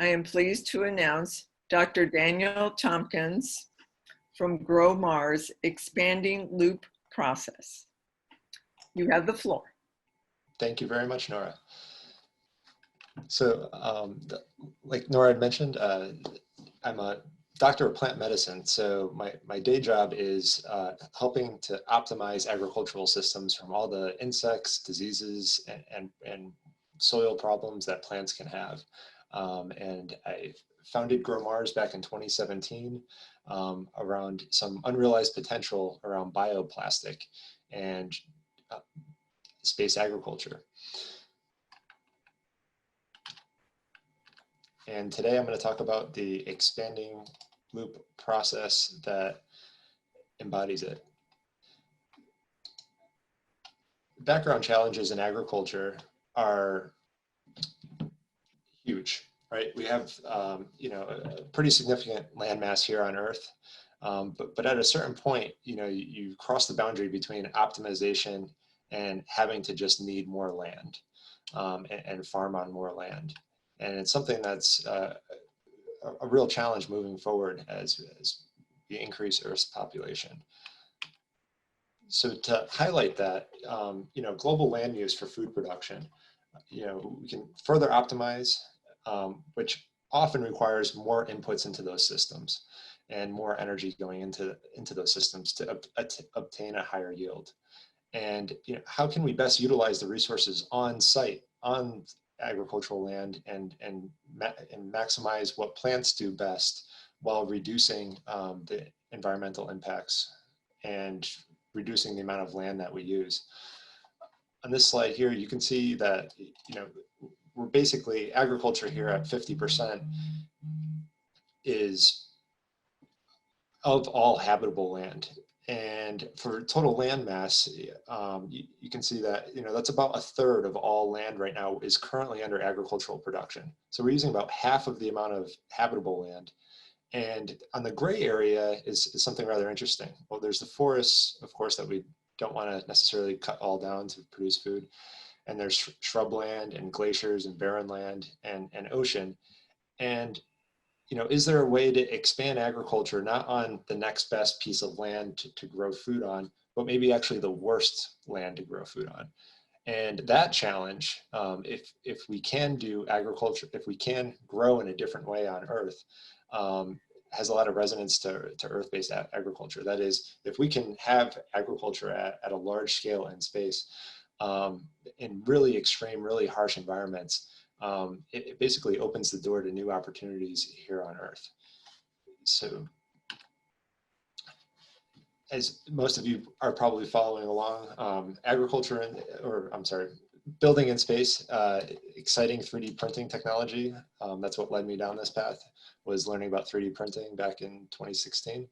I am pleased to announce Dr. Daniel Thompkins from GrowMars Expanding Loop Process. You have the floor. Thank you very much, Nora. So like Nora had mentioned, I'm a doctor of plant medicine. So my day job is helping to optimize agricultural systems from all the insects, diseases, and soil problems that plants can have. And I founded GrowMars back in 2017 around some unrealized potential around bioplastic and space agriculture. And today I'm going to talk about the expanding loop process that embodies it. Background challenges in agriculture are huge, right? We have, a pretty significant landmass here on Earth, but at a certain point, you cross the boundary between optimization and having to just need more land and farm on more land. And it's something that's a real challenge moving forward as we increase Earth's population. So to highlight that, global land use for food production, we can further optimize, which often requires more inputs into those systems and more energy going into those systems to obtain a higher yield. And how can we best utilize the resources on site, on agricultural land, and maximize what plants do best while reducing the environmental impacts and reducing the amount of land that we use. On this slide here, you can see that we're basically, agriculture here at 50% is of all habitable land. And for total land mass, you can see that that's about 1/3 of all land right now is currently under agricultural production. So we're using about half of the amount of habitable land. And on the gray area is something rather interesting. Well, there's the forests, of course, that we don't want to necessarily cut all down to produce food. And there's shrubland and glaciers and barren land and ocean. And is there a way to expand agriculture, not on the next best piece of land to grow food on, but maybe actually the worst land to grow food on? And that challenge, if we can do agriculture, if we can grow in a different way on Earth, has a lot of resonance to Earth-based agriculture. That is, if we can have agriculture at a large scale in space, in really extreme, really harsh environments, it basically opens the door to new opportunities here on Earth. So, as most of you are probably following along, building in space, exciting 3D printing technology. That's what led me down this path, was learning about 3D printing back in 2016.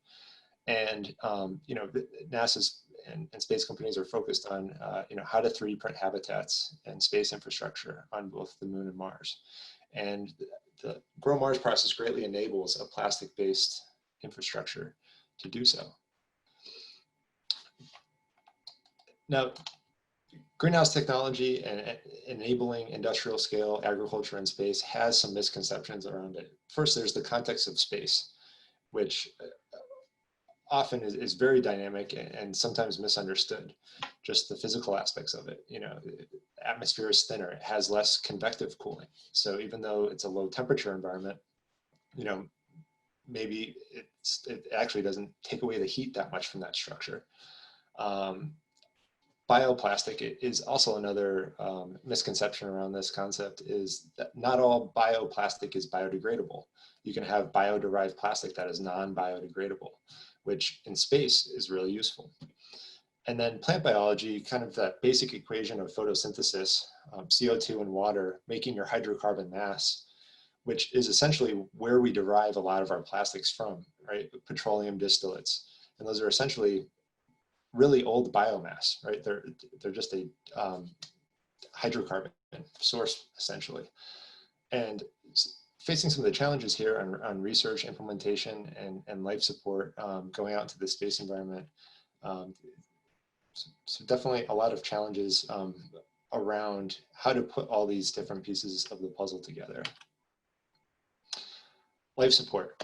And, NASA's and space companies are focused on, how to 3D print habitats and space infrastructure on both the Moon and Mars. And the GrowMars process greatly enables a plastic-based infrastructure to do so. Now, greenhouse technology and enabling industrial scale agriculture in space has some misconceptions around it. First, there's the context of space, which often is very dynamic and sometimes misunderstood. Just the physical aspects of it. The atmosphere is thinner, it has less convective cooling. So even though it's a low temperature environment, maybe it actually doesn't take away the heat that much from that structure. Bioplastic is also another misconception around this concept, is that not all bioplastic is biodegradable. You can have bio-derived plastic that is non-biodegradable, which in space is really useful. And then plant biology, kind of that basic equation of photosynthesis, CO2 and water, making your hydrocarbon mass, which is essentially where we derive a lot of our plastics from, right? Petroleum distillates. And those are essentially really old biomass, right? They're just a hydrocarbon source, essentially. And facing some of the challenges here on research, implementation, and life support going out into the space environment. So definitely a lot of challenges around how to put all these different pieces of the puzzle together. life support.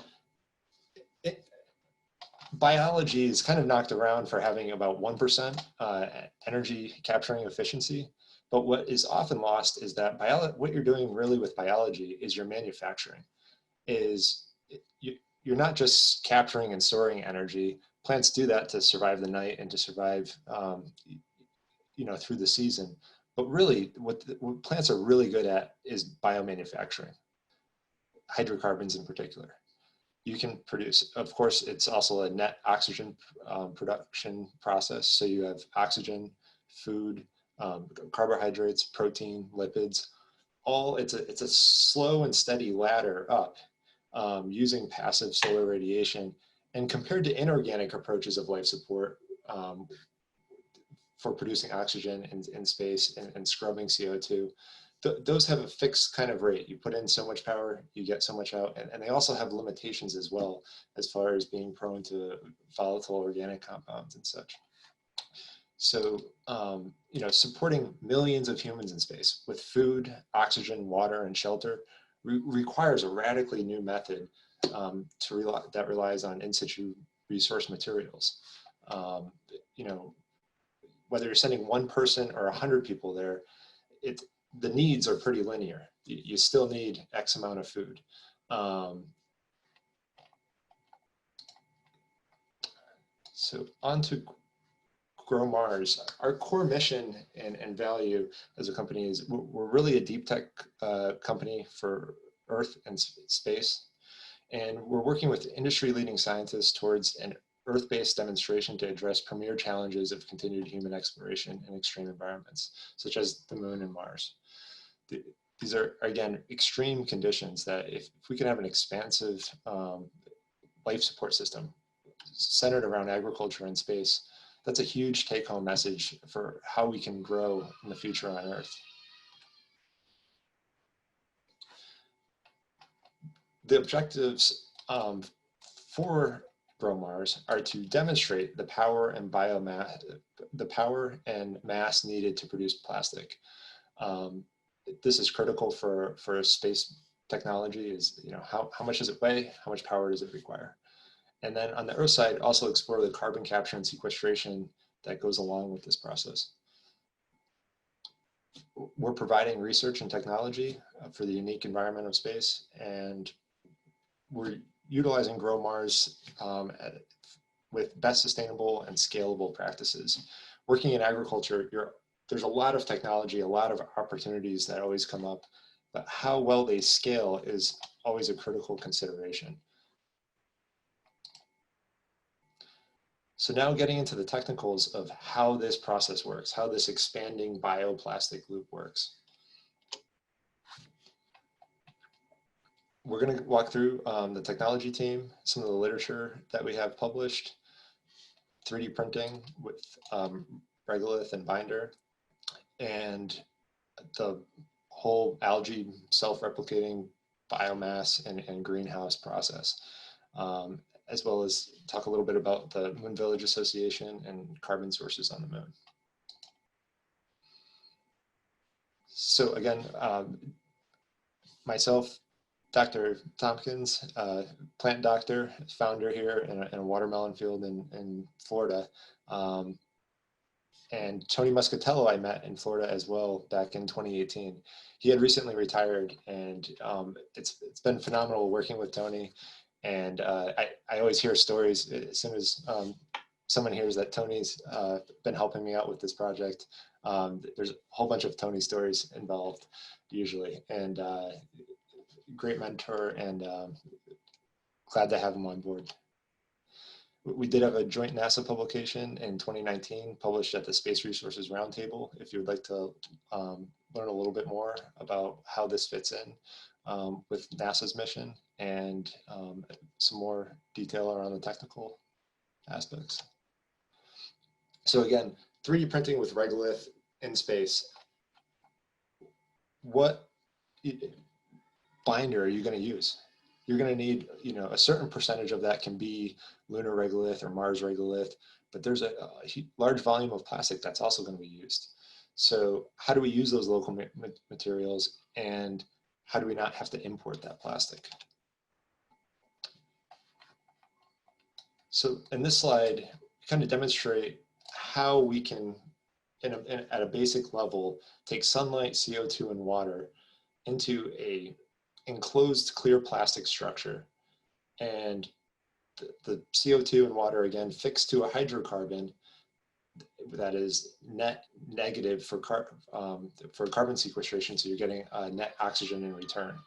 Biology is kind of knocked around for having about 1% energy capturing efficiency. But what is often lost is that what you're doing really with biology is your manufacturing. You're not just capturing and storing energy. Plants do that to survive the night and to survive through the season. But really, what plants are really good at is biomanufacturing, hydrocarbons in particular. You can produce, of course, it's also a net oxygen production process. So you have oxygen, food, carbohydrates, protein, lipids, it's a slow and steady ladder up using passive solar radiation. And compared to inorganic approaches of life support for producing oxygen in space and scrubbing CO2, those have a fixed kind of rate. You put in so much power, you get so much out. And they also have limitations as well, as far as being prone to volatile organic compounds and such. So, supporting millions of humans in space with food, oxygen, water, and shelter requires a radically new method that relies on in situ resource materials. Whether you're sending one person or 100 people there, the needs are pretty linear. You still need X amount of food. So on to GrowMars. Our core mission and value as a company is we're really a deep tech company for Earth and space. And we're working with industry-leading scientists towards an Earth-based demonstration to address premier challenges of continued human exploration in extreme environments, such as the Moon and Mars. These are, again, extreme conditions that if we can have an expansive life support system centered around agriculture and space, that's a huge take-home message for how we can grow in the future on Earth. The objectives for GrowMars are to demonstrate the power and mass needed to produce plastic. This is critical for space technology. Is how much does it weigh? How much power does it require? And then on the Earth side, also explore the carbon capture and sequestration that goes along with this process. We're providing research and technology for the unique environment of space, and we're utilizing GrowMars with best sustainable and scalable practices. Working in agriculture, there's a lot of technology, a lot of opportunities that always come up, but how well they scale is always a critical consideration. So now getting into the technicals of how this process works, how this expanding bioplastic loop works. We're going to walk through the technology team, some of the literature that we have published, 3D printing with regolith and binder, and the whole algae self-replicating biomass and greenhouse process, as well as talk a little bit about the Moon Village Association and carbon sources on the moon. So again, myself, Dr. Thompkins, plant doctor, founder here in a watermelon field in Florida. And Tony Muscatello I met in Florida as well back in 2018. He had recently retired, and it's been phenomenal working with Tony. And I always hear stories as soon as someone hears that Tony's been helping me out with this project. There's a whole bunch of Tony stories involved usually, and great mentor, and glad to have him on board. We did have a joint NASA publication in 2019 published at the Space Resources Roundtable. If you would like to learn a little bit more about how this fits in with NASA's mission, and some more detail around the technical aspects. So again, 3D printing with regolith in space. What binder are you going to use? You're going to need, a certain percentage of that can be lunar regolith or Mars regolith, but there's a large volume of plastic that's also going to be used. So how do we use those local materials, and how do we not have to import that plastic? So in this slide, kind of demonstrate how we can, at a basic level, take sunlight, CO2, and water into a enclosed clear plastic structure. And the CO2 and water, again, fixed to a hydrocarbon that is net negative for carbon sequestration, so you're getting net oxygen in return.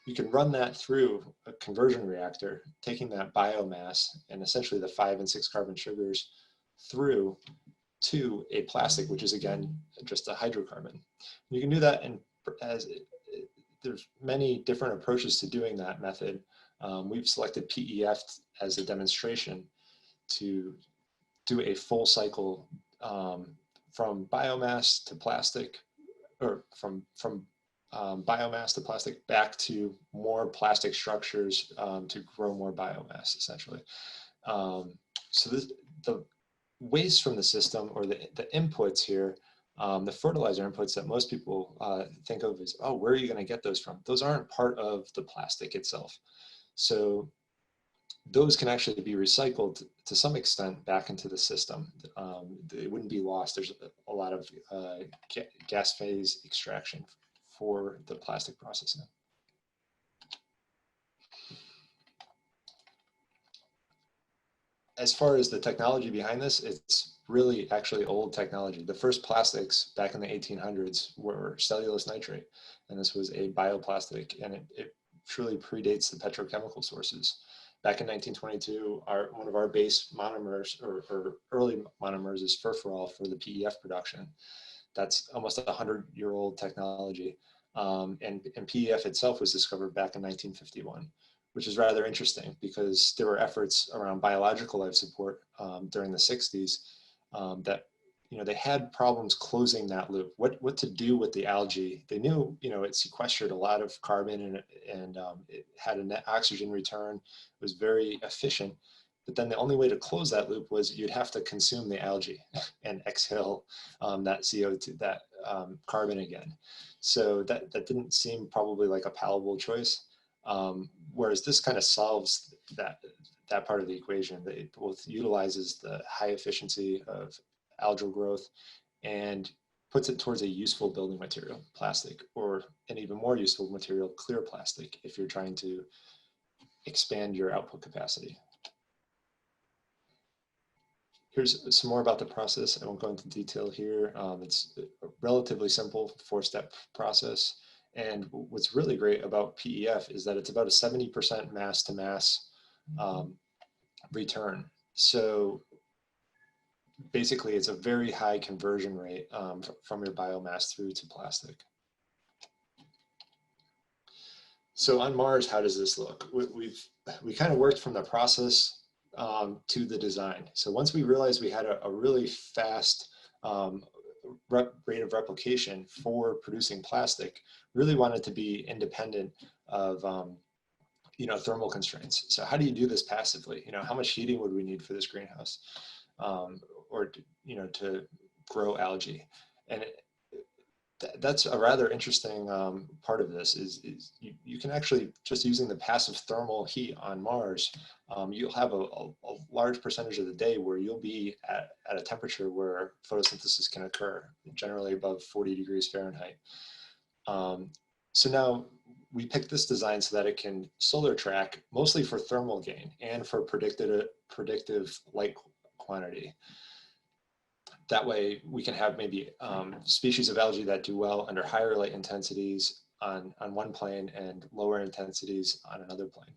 You can run that through a conversion reactor, taking that biomass and essentially the 5 and 6 carbon sugars through to a plastic, which is again just a hydrocarbon. You can do that, and there's many different approaches to doing that method. We've selected PEF as a demonstration to do a full cycle from biomass to plastic, or from biomass to plastic back to more plastic structures to grow more biomass, essentially. So the waste from the system, or the inputs here, the fertilizer inputs that most people think of as, oh, where are you going to get those from? Those aren't part of the plastic itself. So those can actually be recycled to some extent back into the system. They wouldn't be lost. There's a lot of gas phase extraction for the plastic processing. As far as the technology behind this, it's really actually old technology. The first plastics back in the 1800s were cellulose nitrate, and this was a bioplastic, and it truly predates the petrochemical sources. Back in 1922, one of our base monomers, or early monomers, is furfural for the PEF production. That's almost a 100-year-old technology. And PEF itself was discovered back in 1951, which is rather interesting because there were efforts around biological life support during the 60s that, they had problems closing that loop. What to do with the algae? They knew, it sequestered a lot of carbon, and it had a net oxygen return. It was very efficient. But then the only way to close that loop was you'd have to consume the algae and exhale that CO2, that carbon again. So that didn't seem probably like a palatable choice. Whereas this kind of solves that part of the equation. It both utilizes the high efficiency of algal growth and puts it towards a useful building material, plastic, or an even more useful material, clear plastic, if you're trying to expand your output capacity. Here's some more about the process. I won't go into detail here. It's a relatively simple 4-step process. And what's really great about PEF is that it's about a 70% mass to mass return. So basically, it's a very high conversion rate from your biomass through to plastic. So on Mars, how does this look? We kind of worked from the process to the design. So once we realized we had a really fast rate of replication for producing plastic, really wanted to be independent of thermal constraints. So how do you do this passively? How much heating would we need for this greenhouse? Or to grow algae? And that's a rather interesting part of this is you can actually, just using the passive thermal heat on Mars, you'll have a large percentage of the day where you'll be at a temperature where photosynthesis can occur, generally above 40 degrees Fahrenheit. So now we picked this design so that it can solar track, mostly for thermal gain and for predictive light quantity. That way we can have maybe species of algae that do well under higher light intensities on one plane and lower intensities on another plane.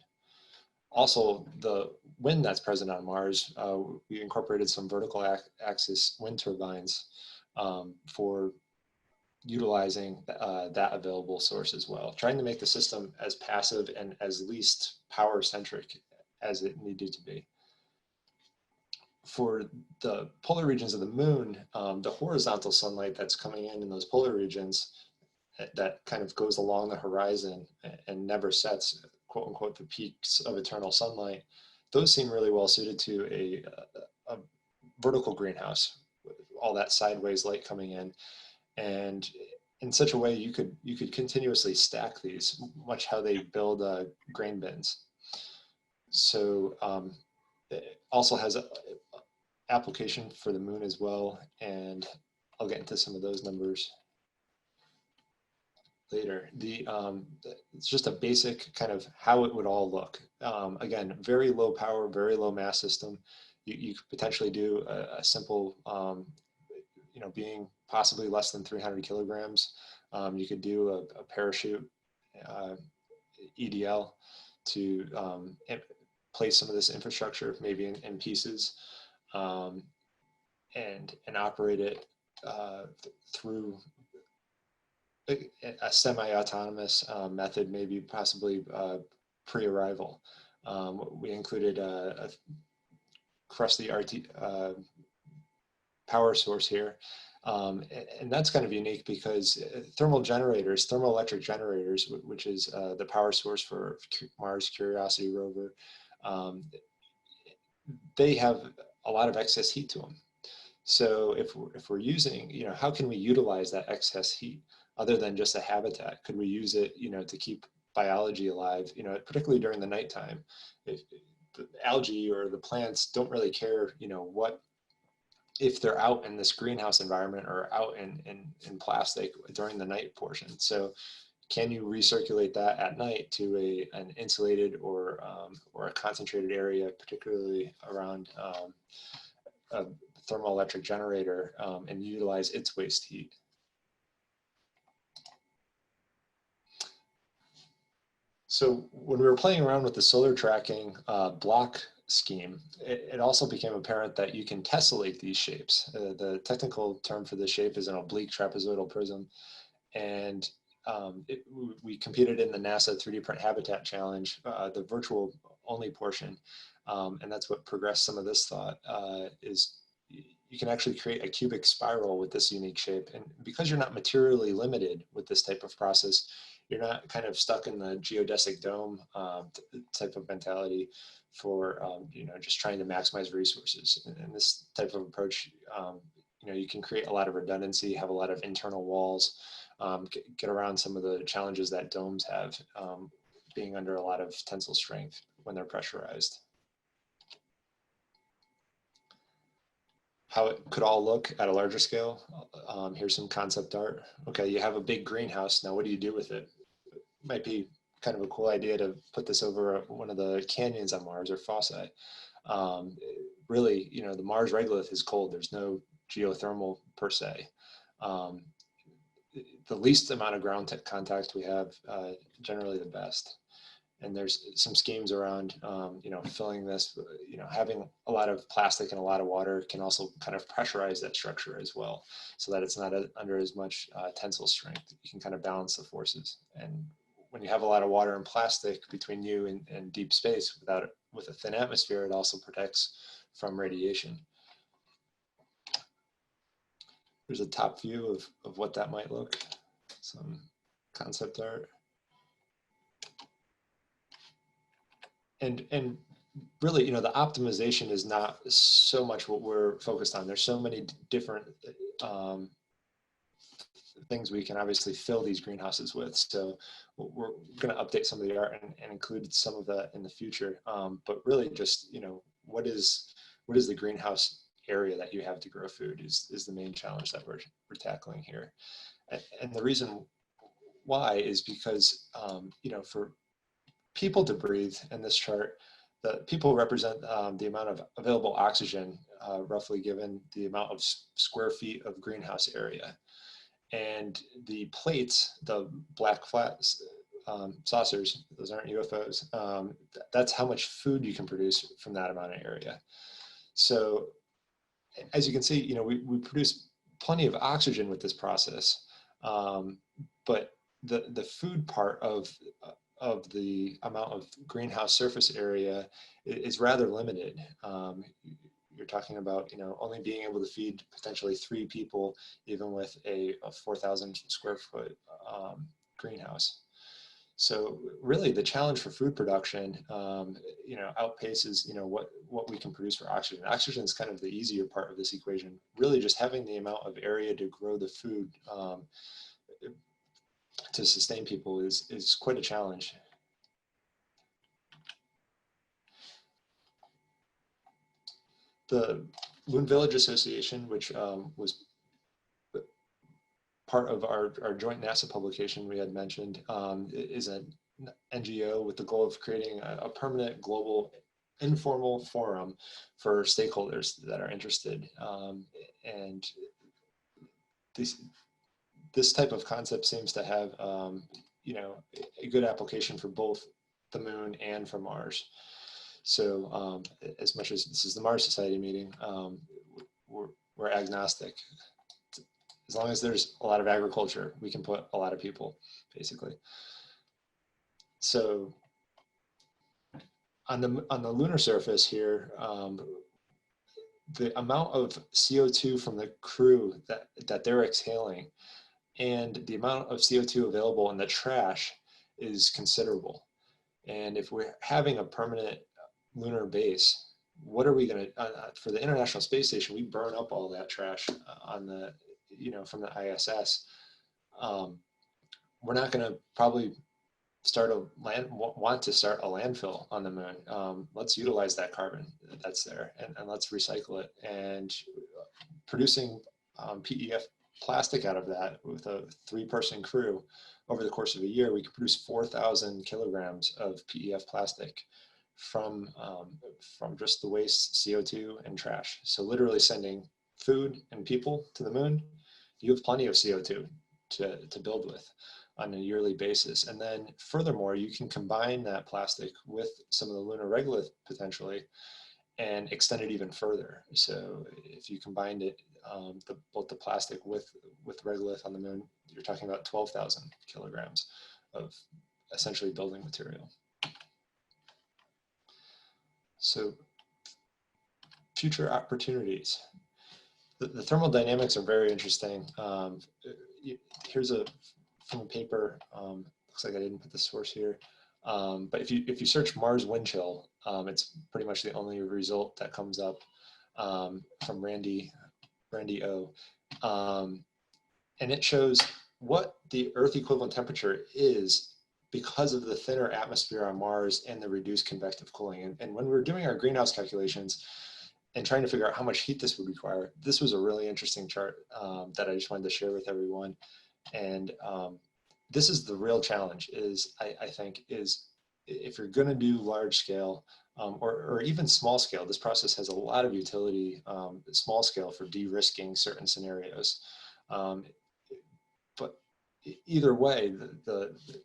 Also, the wind that's present on Mars, we incorporated some vertical axis wind turbines for utilizing that available source as well, trying to make the system as passive and as least power centric as it needed to be. For the polar regions of the moon, the horizontal sunlight that's coming in those polar regions that kind of goes along the horizon and never sets, quote unquote, the peaks of eternal sunlight, those seem really well suited to a vertical greenhouse, with all that sideways light coming in. And in such a way, you could continuously stack these, much how they build grain bins. So it also has a application for the moon as well, and I'll get into some of those numbers later. It's just a basic kind of how it would all look. Again, very low power, very low mass system. You could potentially do a simple, being possibly less than 300 kilograms. You could do a parachute EDL to place some of this infrastructure maybe in pieces, and operate it through a semi-autonomous method, maybe possibly pre-arrival. We included a crusty power source here. And that's kind of unique because thermoelectric generators, which is the power source for Mars Curiosity rover, they have a lot of excess heat to them. So if we're using, how can we utilize that excess heat other than just a habitat? Could we use it, to keep biology alive, particularly during the nighttime? The algae or the plants don't really care, if they're out in this greenhouse environment or out in plastic during the night portion. So can you recirculate that at night to an insulated or a concentrated area, particularly around a thermoelectric generator, and utilize its waste heat? So when we were playing around with the solar tracking block scheme, it also became apparent that you can tessellate these shapes. The technical term for this shape is an oblique trapezoidal prism. And we competed in the NASA 3D Print Habitat Challenge, the virtual only portion. And that's what progressed some of this thought, is you can actually create a cubic spiral with this unique shape. And because you're not materially limited with this type of process, you're not kind of stuck in the geodesic dome type of mentality for, just trying to maximize resources. And this type of approach, you can create a lot of redundancy, have a lot of internal walls, get around some of the challenges that domes have, being under a lot of tensile strength when they're pressurized. How it could all look at a larger scale. Here's some concept art. Okay, you have a big greenhouse. Now what do you do with it? Might be kind of a cool idea to put this over one of the canyons on Mars or Fossae. Really, the Mars regolith is cold. There's no geothermal per se. The least amount of ground contact we have, generally the best. And there's some schemes around, filling this, having a lot of plastic and a lot of water can also kind of pressurize that structure as well, so that it's not under as much tensile strength. You can kind of balance the forces. And when you have a lot of water and plastic between you and deep space with a thin atmosphere, it also protects from radiation. Here's a top view of what that might look. Some concept art. And really, the optimization is not so much what we're focused on. There's so many different things we can obviously fill these greenhouses with. So we're going to update some of the art and include some of that in the future. But really just, what is the greenhouse area that you have to grow food is the main challenge that we're tackling here. And the reason why is because, for people to breathe in this chart, the people represent the amount of available oxygen, roughly given the amount of square feet of greenhouse area. And the plates, the black flat saucers, those aren't UFOs, that's how much food you can produce from that amount of area. So as you can see, we produce plenty of oxygen with this process, but the food part of the amount of greenhouse surface area is rather limited. You're talking about, only being able to feed potentially 3 people, even with a 4,000 square foot greenhouse. So really the challenge for food production, outpaces, what we can produce for oxygen. Oxygen is kind of the easier part of this equation. Really just having the amount of area to grow the food to sustain people is quite a challenge. The Loon Village Association, which was part of our joint NASA publication we had mentioned, is an NGO with the goal of creating a permanent global informal forum for stakeholders that are interested. And this type of concept seems to have, you know, a good application for both the moon and for Mars. So as much as this is the Mars Society meeting, we're agnostic. As long as there's a lot of agriculture, we can put a lot of people, basically. So on the lunar surface here, the amount of CO2 from the crew that they're exhaling and the amount of CO2 available in the trash is considerable. And if we're having a permanent lunar base, what are we going to, for the International Space Station, we burn up all that trash on the, you know, from the ISS. We're not going to probably want to start a landfill on the moon. Let's utilize that carbon that's there and let's recycle it. And producing PEF plastic out of that with a 3-person crew over the course of a year, we could produce 4,000 kilograms of PEF plastic from just the waste, CO2 and trash. So literally sending food and people to the moon, you have plenty of CO2 to build with on a yearly basis. And then furthermore, you can combine that plastic with some of the lunar regolith potentially and extend it even further. So if you combined it, both the plastic with regolith on the moon, you're talking about 12,000 kilograms of essentially building material. So future opportunities. The thermal dynamics are very interesting. Here's from a paper, looks like I didn't put the source here, but if you search Mars wind chill, it's pretty much the only result that comes up from Randy O. And it shows what the Earth equivalent temperature is because of the thinner atmosphere on Mars and the reduced convective cooling. And when we were doing our greenhouse calculations and trying to figure out how much heat this would require, this was a really interesting chart that I just wanted to share with everyone. And this is the real challenge is, I think, is if you're going to do large scale or even small scale, this process has a lot of utility, small scale for de-risking certain scenarios. But either way,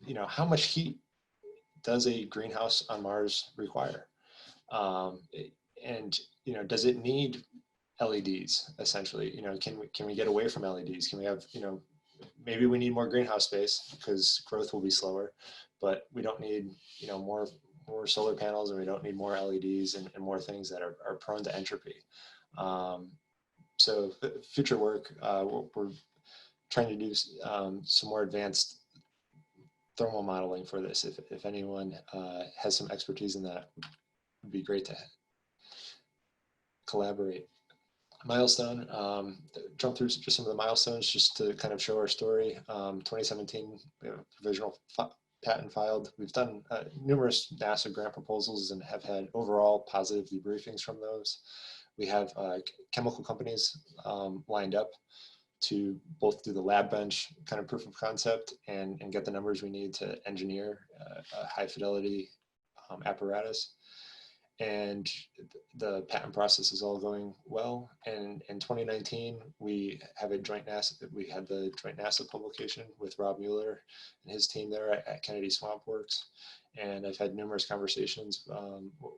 you know, how much heat does a greenhouse on Mars require? And, you know, does it need LEDs essentially? You know, can we get away from LEDs? Can we have, you know, maybe we need more greenhouse space because growth will be slower, but we don't need, you know, more solar panels, and we don't need more LEDs and more things that are prone to entropy. So future work, we're trying to do some more advanced thermal modeling for this. If anyone has some expertise in that, it would be great to collaborate. Milestone, jump through just some of the milestones just to kind of show our story. 2017, we have a provisional patent filed. We've done numerous NASA grant proposals and have had overall positive debriefings from those. We have chemical companies lined up to both do the lab bench kind of proof of concept and get the numbers we need to engineer a high fidelity apparatus. And the patent process is all going well. And in 2019, we have a joint NASA, we had the joint NASA publication with Rob Mueller and his team there at Kennedy Swamp Works. And I've had numerous conversations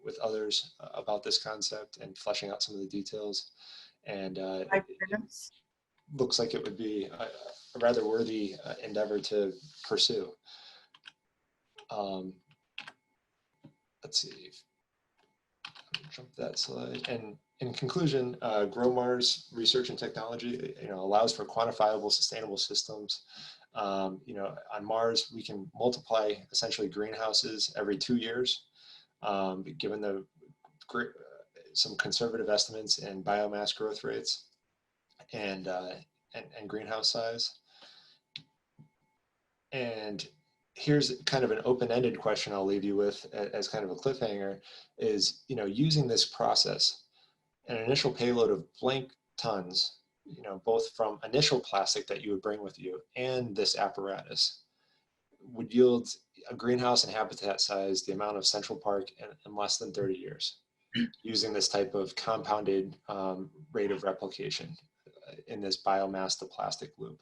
with others about this concept and fleshing out some of the details. And it looks like it would be a rather worthy endeavor to pursue. Let's see. Jump that slide. And in conclusion, GrowMars research and technology, you know, allows for quantifiable, sustainable systems. You know, on Mars, we can multiply essentially greenhouses every 2 years, given the some conservative estimates in biomass growth rates and greenhouse size. And here's kind of an open-ended question I'll leave you with as kind of a cliffhanger is, you know, using this process an initial payload of blank tons, you know, both from initial plastic that you would bring with you and this apparatus, would yield a greenhouse and habitat size the amount of Central Park in less than 30 years, using this type of compounded rate of replication in this biomass to plastic loop.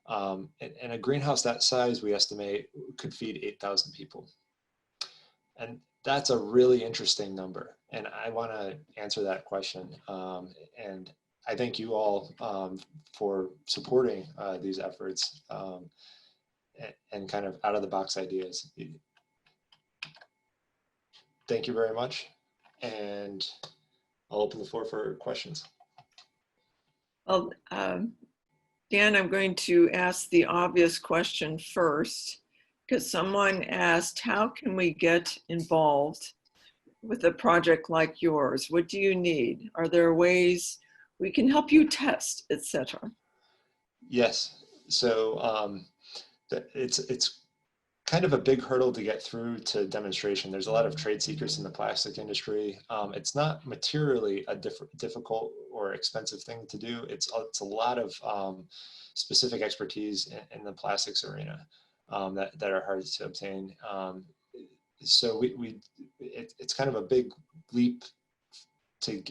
And a greenhouse that size, we estimate, could feed 8,000 people. And that's a really interesting number. And I want to answer that question. And I thank you all for supporting these efforts and kind of out of the box ideas. Thank you very much. And I'll open the floor for questions. Well, Dan, I'm going to ask the obvious question first, because someone asked, how can we get involved with a project like yours? What do you need? Are there ways we can help you test, etc.? Yes. So it's kind of a big hurdle to get through to demonstration. There's a lot of trade secrets in the plastic industry. It's not materially a difficult or expensive thing to do. It's a lot of specific expertise in the plastics arena that are hard to obtain. So it's kind of a big leap to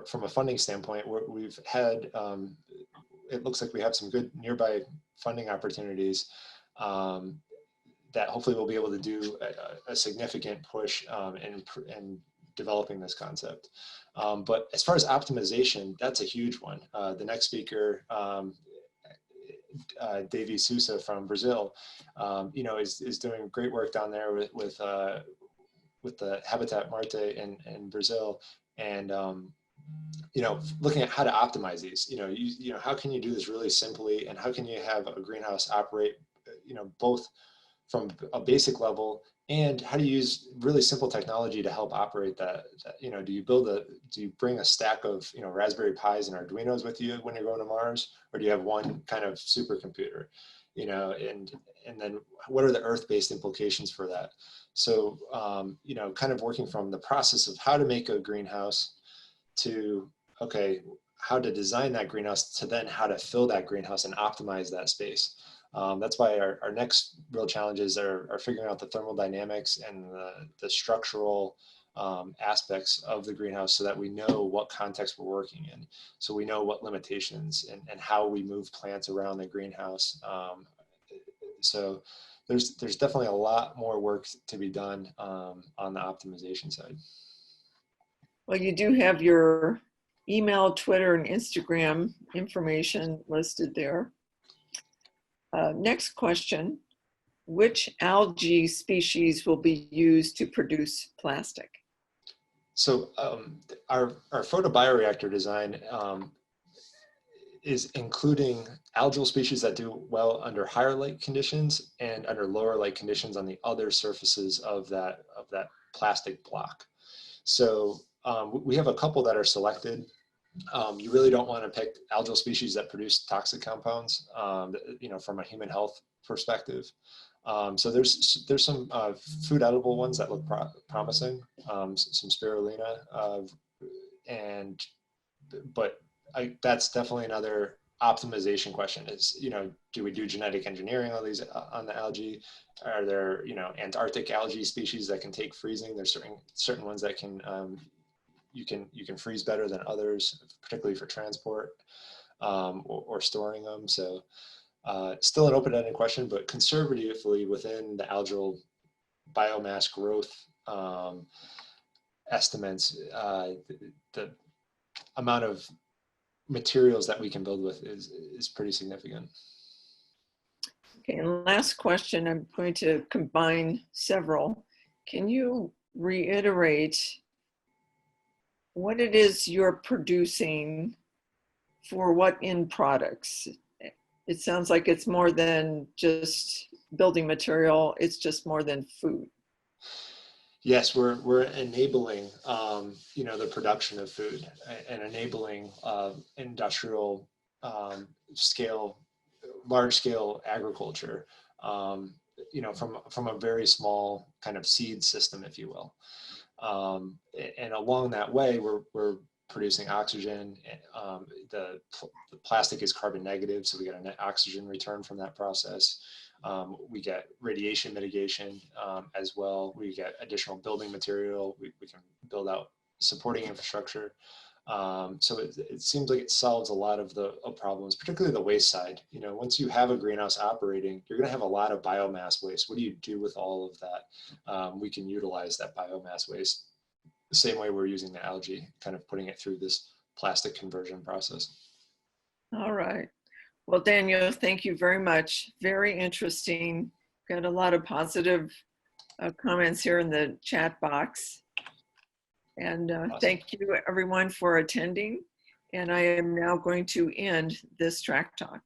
from a funding standpoint. We've had it looks like we have some good nearby funding opportunities that hopefully we'll be able to do a significant push in developing this concept. But as far as optimization, that's a huge one. The next speaker, Davy Sousa from Brazil, you know, is doing great work down there with the Habitat Marte in Brazil, and you know, looking at how to optimize these. You know, how can you do this really simply, and how can you have a greenhouse operate, you know, both from a basic level, and how do you use really simple technology to help operate that you know, do you bring a stack of, you know, Raspberry Pis and Arduinos with you when you're going to Mars, or do you have one kind of supercomputer, you know, and then what are the Earth-based implications for that? So, you know, kind of working from the process of how to make a greenhouse to, okay, how to design that greenhouse to then how to fill that greenhouse and optimize that space. That's why our next real challenges are figuring out the thermodynamics and the structural aspects of the greenhouse, so that we know what context we're working in. So we know what limitations and how we move plants around the greenhouse. So there's definitely a lot more work to be done on the optimization side. Well, you do have your email, Twitter, and Instagram information listed there. Next question, which algae species will be used to produce plastic? So our photobioreactor design is including algal species that do well under higher light conditions and under lower light conditions on the other surfaces of that plastic block. So we have a couple that are selected. You really don't want to pick algal species that produce toxic compounds, you know, from a human health perspective. So there's some food edible ones that look promising, some spirulina, but that's definitely another optimization question. Is, you know, do we do genetic engineering on these on the algae? Are there, you know, Antarctic algae species that can take freezing? There's certain ones that can you can freeze better than others, particularly for transport or storing them. So still an open-ended question, but conservatively within the algal biomass growth estimates, the amount of materials that we can build with is pretty significant. Okay, and last question, I'm going to combine several. Can you reiterate what it is you're producing for what end products? It sounds like it's more than just building material, it's just more than food. Yes, we're enabling, you know, the production of food and enabling industrial scale, large scale agriculture, you know, from a very small kind of seed system, if you will. And along that way, we're producing oxygen. The plastic is carbon negative, so we get a net oxygen return from that process. We get radiation mitigation as well. We get additional building material. We can build out supporting infrastructure. So it seems like it solves a lot of the problems, particularly the waste side. You know, once you have a greenhouse operating, you're going to have a lot of biomass waste. What do you do with all of that? We can utilize that biomass waste the same way we're using the algae, kind of putting it through this plastic conversion process. All right. Well, Daniel, thank you very much. Very interesting. Got a lot of positive comments here in the chat box. And Awesome. Thank you everyone for attending. And I am now going to end this track talk.